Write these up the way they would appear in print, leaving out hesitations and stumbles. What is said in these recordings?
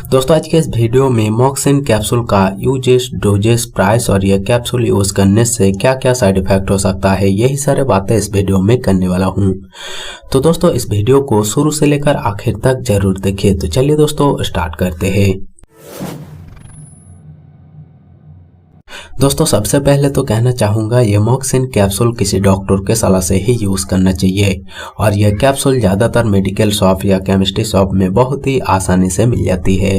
दोस्तों आज के इस वीडियो में मॉक्सिन कैप्सूल का यूजेस, डोजेस, प्राइस और यह कैप्सूल यूज करने से क्या क्या साइड इफेक्ट हो सकता है, यही सारे बातें इस वीडियो में करने वाला हूं। तो दोस्तों इस वीडियो को शुरू से लेकर आखिर तक जरूर देखिए। तो चलिए दोस्तों स्टार्ट करते हैं। दोस्तों सबसे पहले तो कहना चाहूँगा ये मॉक्सिन कैप्सूल किसी डॉक्टर के सलाह से ही यूज़ करना चाहिए और यह कैप्सूल ज़्यादातर मेडिकल शॉप या केमिस्ट्री शॉप में बहुत ही आसानी से मिल जाती है।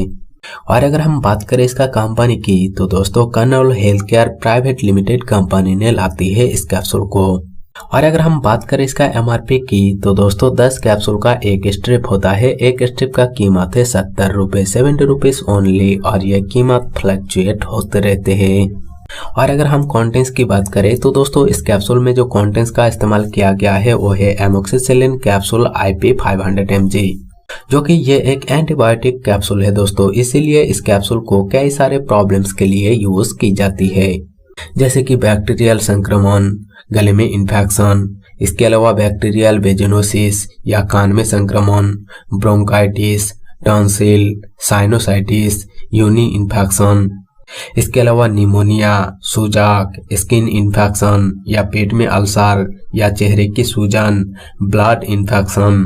और अगर हम बात करें इसका कंपनी की तो दोस्तों Kernel Health Care Private Limited company ने लाती है इस कैप्सूल को। और अगर हम बात करें इसका MRP की तो दोस्तों 10 कैप्सूल का एक स्ट्रिप होता है। एक स्ट्रिप का कीमत है 70 रुपये, 70 रुपीज़ ओनली, और यह कीमत फ्लक्चुएट होते रहते हैं। और अगर हम कंटेंट्स की बात करें तो दोस्तों इस कैप्सूल में जो कंटेंट्स का इस्तेमाल किया गया है वो है एमोक्सिसिलिन कैप्सूल IP 500 mg, जो कि ये एक एंटीबायोटिक कैप्सूल है दोस्तों। इसीलिए इस कैप्सूल को कई सारे प्रॉब्लम्स के लिए यूज की जाती है, जैसे कि बैक्टीरियल संक्रमण, गले में इन्फेक्शन, इसके अलावा बैक्टीरियल वेजिनोसिस या कान में संक्रमण, ब्रोंकाइटिस, टॉन्सिल, साइनोसाइटिस, यूनी इन्फेक्शन, इसके अलावा निमोनिया, सूजक, स्किन इन्फेक्शन या पेट में अल्सर या चेहरे की सूजन, ब्लड इन्फेक्शन,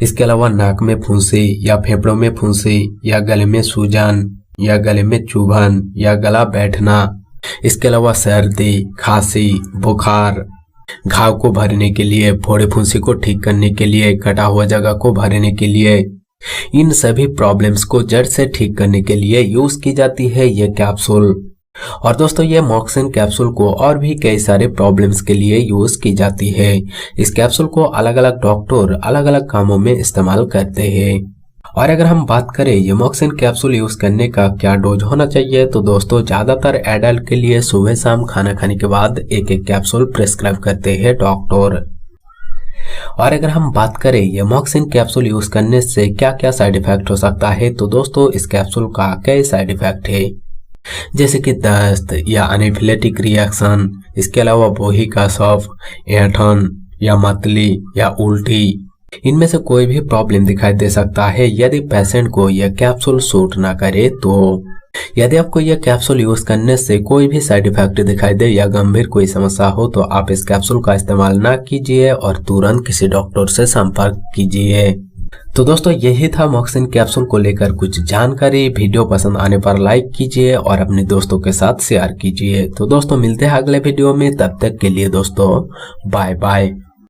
इसके अलावा नाक में फुंसी या फेफड़ों में फुंसी या गले में सूजन या गले में चुभन या गला बैठना, इसके अलावा सर्दी, खांसी, बुखार, घाव को भरने के लिए, फोड़े फुंसी को ठीक करने के लिए, कटा हुआ जगह को भरने के लिए, इन सभी प्रॉब्लम्स को जड़ से ठीक करने के लिए यूज की जाती है ये कैप्सूल। और दोस्तों ये मॉक्सिन कैप्सूल को और भी कई सारे प्रॉब्लम्स के लिए यूज की जाती है। इस कैप्सूल को अलग अलग डॉक्टर अलग अलग कामों में इस्तेमाल करते हैं। और अगर हम बात करें ये मॉक्सिन कैप्सूल यूज करने का क्या डोज होना चाहिए तो दोस्तों ज्यादातर एडल्ट के लिए सुबह शाम खाना खाने के बाद एक एक कैप्सूल प्रिस्क्राइब करते हैं डॉक्टर। और अगर हम बात करें ये मॉक्सिन कैप्सूल यूज करने से क्या क्या साइड इफेक्ट हो सकता है तो दोस्तों इस कैप्सूल का कई साइड इफेक्ट है, जैसे कि दस्त या एनाफिलेटिक रिएक्शन, इसके अलावा बोही का कफ, ऐंठन या मतली या उल्टी, इनमें से कोई भी प्रॉब्लम दिखाई दे सकता है यदि पेशेंट को यह कैप्सूल सूट ना करे। तो यदि आपको यह कैप्सूल यूज करने से कोई भी साइड इफेक्ट दिखाई दे या गंभीर कोई समस्या हो तो आप इस कैप्सूल का इस्तेमाल ना कीजिए और तुरंत किसी डॉक्टर से संपर्क कीजिए। तो दोस्तों यही था मॉक्सिन कैप्सूल को लेकर कुछ जानकारी। वीडियो पसंद आने पर लाइक कीजिए और अपने दोस्तों के साथ शेयर कीजिए। तो दोस्तों मिलते हैं अगले वीडियो में, तब तक के लिए दोस्तों बाय बाय।